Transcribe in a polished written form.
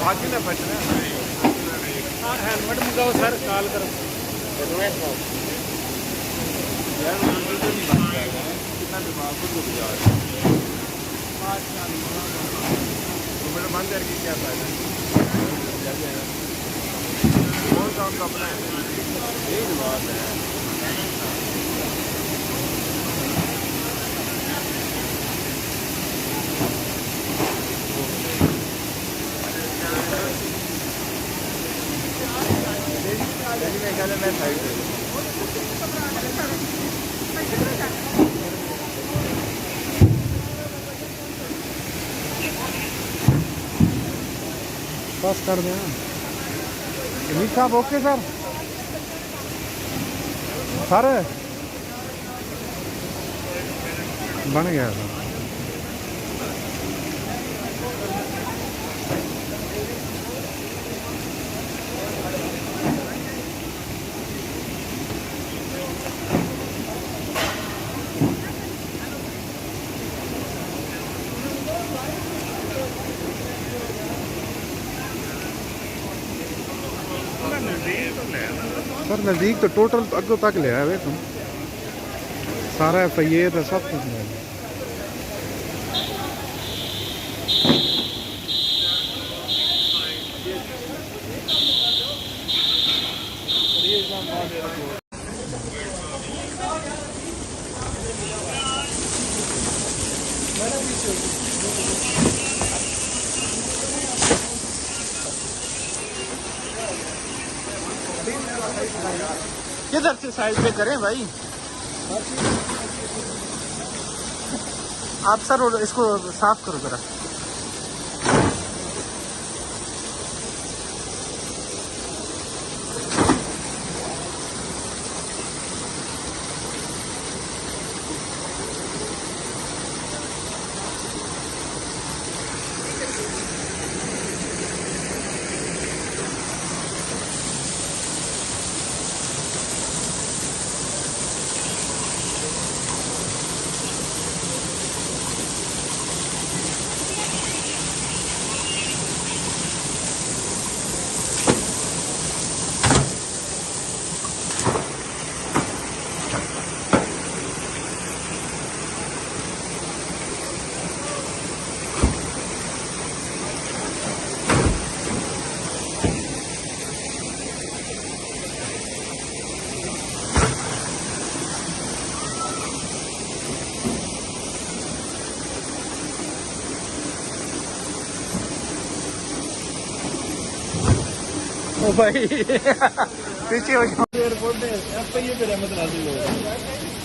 आगे ना बचना हेलमेट मंगाओ सर, कॉल करो। यार बिल्कुल तो नहीं बच जाएगा, कितना दिमाग को डूब जाएगा। तो मेरा बंद करके क्या फायदा, कौन काम का अपना है, यही बात है। मेरे ख्याल में मैं साइड पे पास कर दें। मीठा ओके सर, सर बन गया सर। सर नज़दीक तो टोटल अगों तक लिया है तुम सारा FIR सब कुछ लिया। किधर से साइड पे करें भाई आप सर, इसको साफ करो जरा। ओ भाई पीछे हो जाओ। एयरपोर्ट पे FIR पे रहमत नाज़िल हो।